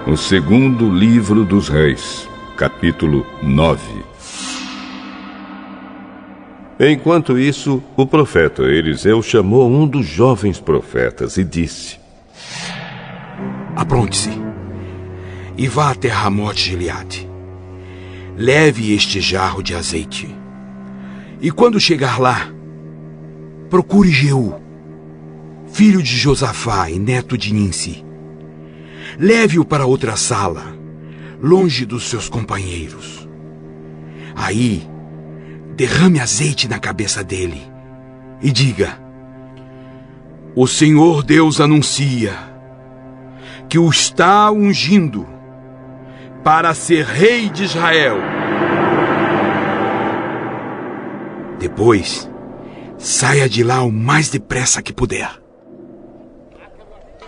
O segundo livro dos Reis, capítulo 9. Enquanto isso, o profeta Eliseu chamou um dos jovens profetas e disse: Apronte-se e vá até Ramote-Gileade. Leve este jarro de azeite. E quando chegar lá, procure Jeú, filho de Josafá e neto de Ninsi. Leve-o para outra sala, longe dos seus companheiros. Aí, derrame azeite na cabeça dele e diga: O Senhor Deus anuncia que o está ungindo para ser rei de Israel. Depois, saia de lá o mais depressa que puder.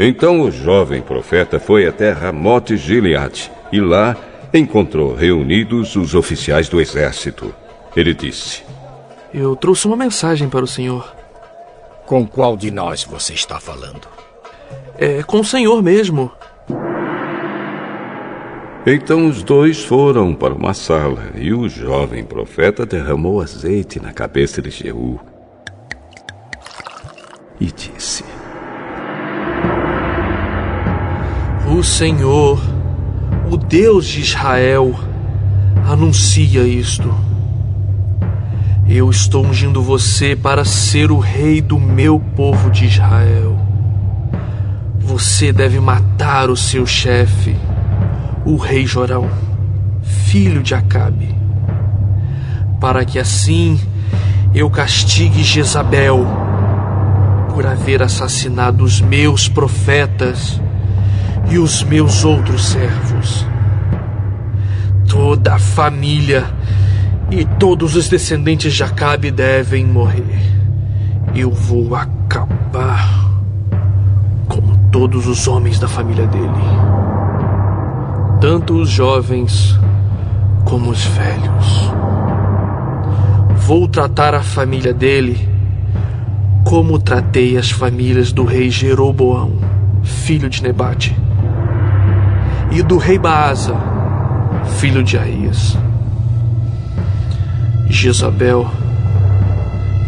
Então o jovem profeta foi até Ramote-Gileade e lá encontrou reunidos os oficiais do exército. Ele disse: Eu trouxe uma mensagem para o senhor. Com qual de nós você está falando? É com o senhor mesmo. Então os dois foram para uma sala e o jovem profeta derramou azeite na cabeça de Jeú e disse: O Senhor, o Deus de Israel, anuncia isto. Eu estou ungindo você para ser o rei do meu povo de Israel. Você deve matar o seu chefe, o rei Jorão, filho de Acabe, para que assim eu castigue Jezabel por haver assassinado os meus profetas e os meus outros servos. Toda a família e todos os descendentes de Acabe devem morrer. Eu vou acabar com todos os homens da família dele, tanto os jovens como os velhos. Vou tratar a família dele como tratei as famílias do rei Jeroboão, filho de Nebate, e do rei Baasa, filho de Aías. Jezabel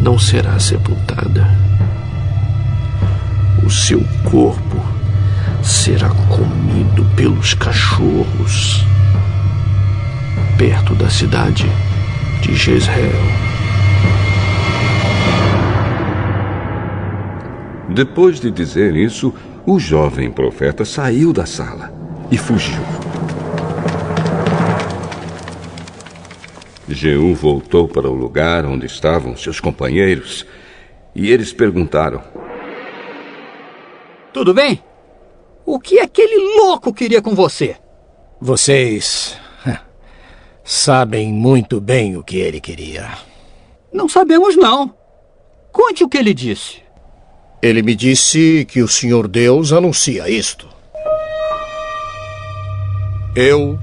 não será sepultada. O seu corpo será comido pelos cachorros perto da cidade de Jezreel. Depois de dizer isso, o jovem profeta saiu da sala e fugiu. Jeú voltou para o lugar onde estavam seus companheiros e eles perguntaram: Tudo bem? O que aquele louco queria com você? Vocês sabem muito bem o que ele queria. Não sabemos, não. Conte o que ele disse. Ele me disse que o Senhor Deus anuncia isto. Eu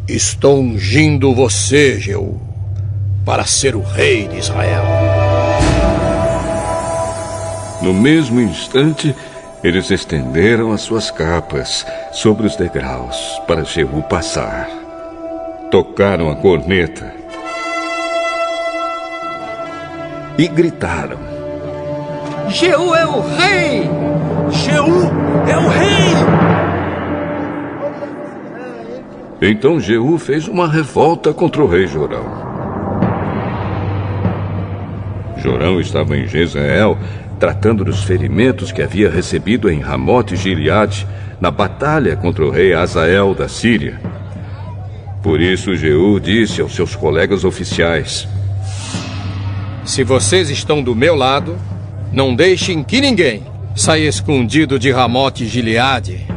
estou ungindo você, Jeú, para ser o rei de Israel. No mesmo instante, eles estenderam as suas capas sobre os degraus para Jeú passar. Tocaram a corneta e gritaram: Jeú é o rei! Jeú é o rei! Então Jeú fez uma revolta contra o rei Jorão. Jorão estava em Jezreel, tratando dos ferimentos que havia recebido em Ramote-Gileade, na batalha contra o rei Hazael da Síria. Por isso Jeú disse aos seus colegas oficiais: Se vocês estão do meu lado, não deixem que ninguém saia escondido de Ramote-Gileade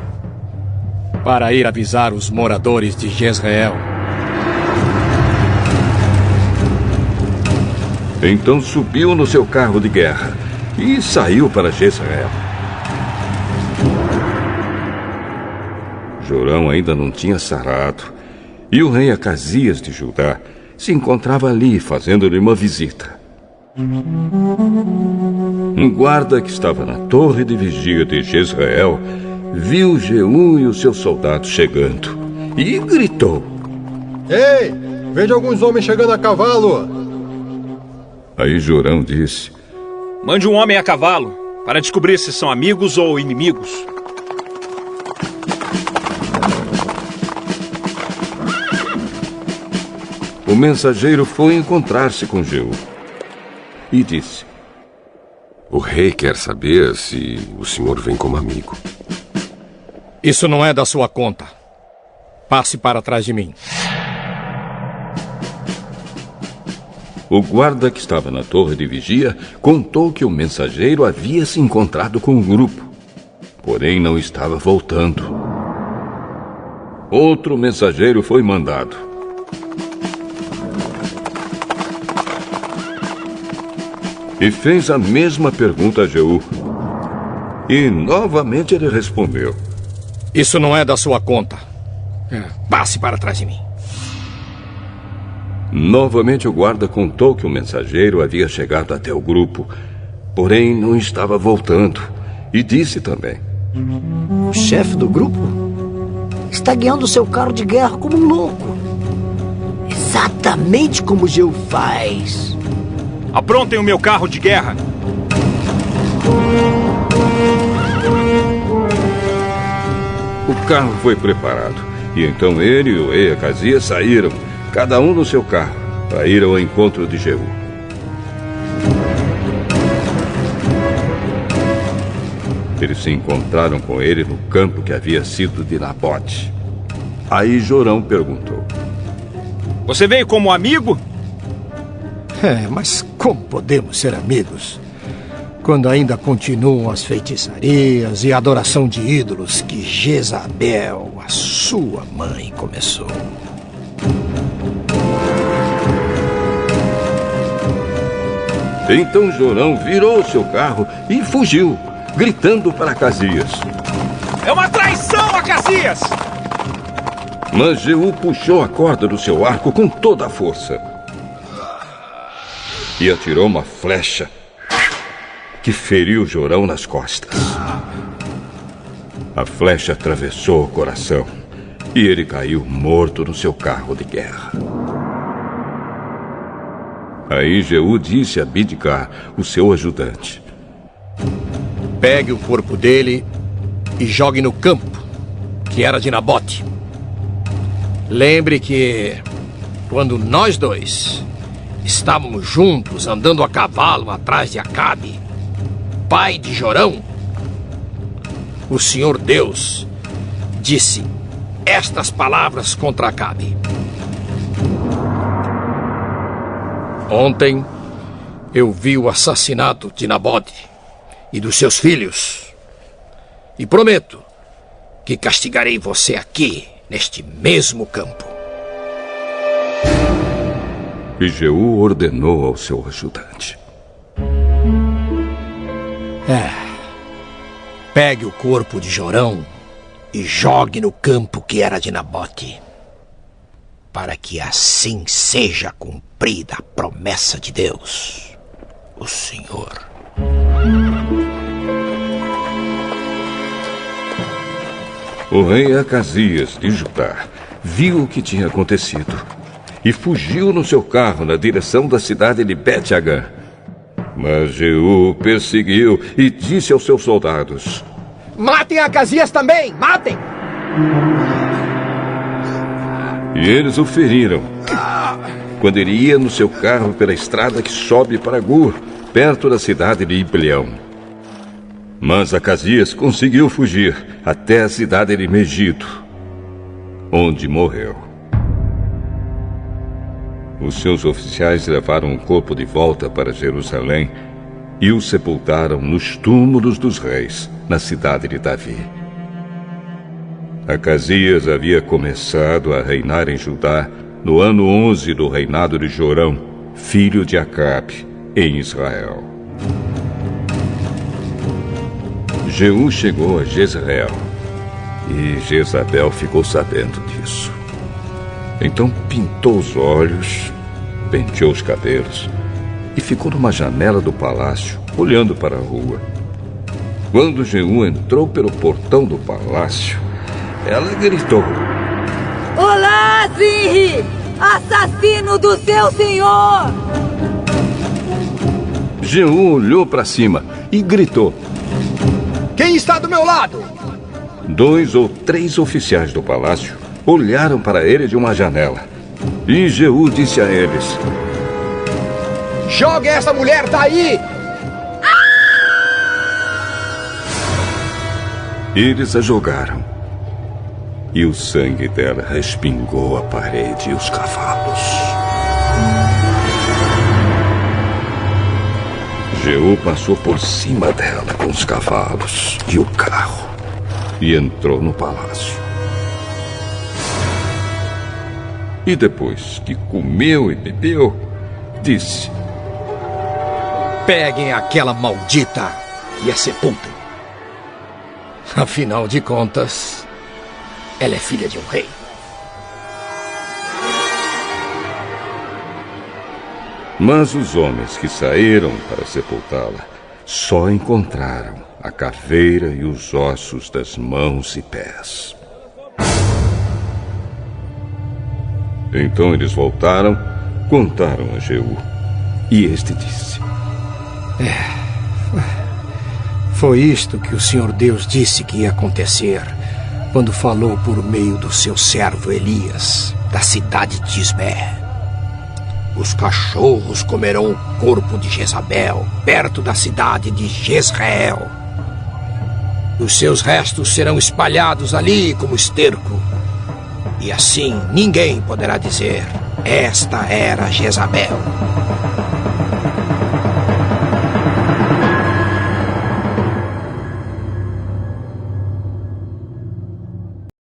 para ir avisar os moradores de Jezreel. Então subiu no seu carro de guerra e saiu para Jezreel. Jorão ainda não tinha sarado, e o rei Acasias de Judá se encontrava ali fazendo-lhe uma visita. Um guarda que estava na torre de vigia de Jezreel viu Jeú e os seus soldados chegando e gritou: Ei, vejo alguns homens chegando a cavalo. Aí Jorão disse: Mande um homem a cavalo para descobrir se são amigos ou inimigos. O mensageiro foi encontrar-se com Jeú e disse: O rei quer saber se o senhor vem como amigo. Isso não é da sua conta. Passe para trás de mim. O guarda que estava na torre de vigia contou que o mensageiro havia se encontrado com o grupo, porém não estava voltando. Outro mensageiro foi mandado. E fez a mesma pergunta a Jeú. E novamente ele respondeu: Isso não é da sua conta. Passe para trás de mim. Novamente o guarda contou que o mensageiro havia chegado até o grupo, porém não estava voltando. E disse também: O chefe do grupo está guiando seu carro de guerra como um louco. Exatamente como Jeú faz. Aprontem o meu carro de guerra. O carro foi preparado, e então ele e o rei Acasias saíram, cada um no seu carro, para ir ao encontro de Jeú. Eles se encontraram com ele no campo que havia sido de Nabote. Aí Jorão perguntou: Você veio como amigo? Mas como podemos ser amigos quando ainda continuam as feitiçarias e a adoração de ídolos que Jezabel, a sua mãe, começou? Então Jorão virou seu carro e fugiu, gritando para Acasias: É uma traição, Acasias! Mas Jeú puxou a corda do seu arco com toda a força e atirou uma flecha que feriu Jorão nas costas. A flecha atravessou o coração e ele caiu morto no seu carro de guerra. Aí Jeú disse a Bidkar, o seu ajudante: Pegue o corpo dele e jogue no campo, que era de Nabote. Lembre que, quando nós dois estávamos juntos andando a cavalo atrás de Acabe, pai de Jorão, o Senhor Deus disse estas palavras contra Acabe: Ontem eu vi o assassinato de Nabote e dos seus filhos, e prometo que castigarei você aqui, neste mesmo campo. E Jeú ordenou ao seu ajudante: Pegue o corpo de Jorão e jogue no campo que era de Nabote, para que assim seja cumprida a promessa de Deus, o Senhor. O rei Acasias de Judá viu o que tinha acontecido e fugiu no seu carro na direção da cidade de Bet-Hagã. Mas Jeú perseguiu e disse aos seus soldados: Matem Acasias também! Matem! E eles o feriram quando ele ia no seu carro pela estrada que sobe para Gur, perto da cidade de Ibleão. Mas Acasias conseguiu fugir até a cidade de Megido, onde morreu. Os seus oficiais levaram o corpo de volta para Jerusalém e o sepultaram nos túmulos dos reis, na cidade de Davi. Acasias havia começado a reinar em Judá no ano 11 do reinado de Jorão, filho de Acabe, em Israel. Jeú chegou a Jezreel e Jezabel ficou sabendo disso. Então pintou os olhos, penteou os cabelos e ficou numa janela do palácio, olhando para a rua. Quando Jeú entrou pelo portão do palácio, ela gritou: Olá, Zirri! Assassino do seu senhor! Jeú olhou para cima e gritou: Quem está do meu lado? 2 ou 3 oficiais do palácio olharam para ele de uma janela. E Jeú disse a eles: Jogue essa mulher daí! Eles a jogaram. E o sangue dela respingou a parede e os cavalos. Jeú passou por cima dela com os cavalos e o carro e entrou no palácio. E depois que comeu e bebeu, disse: Peguem aquela maldita e a sepultem. Afinal de contas, ela é filha de um rei. Mas os homens que saíram para sepultá-la só encontraram a caveira e os ossos das mãos e pés. Então eles voltaram, contaram a Jeú, e este disse: Foi isto que o Senhor Deus disse que ia acontecer quando falou por meio do seu servo Elias, da cidade de Ismé. Os cachorros comerão o corpo de Jezabel, perto da cidade de Jezreel. Os seus restos serão espalhados ali como esterco. E assim ninguém poderá dizer: esta era Jezabel.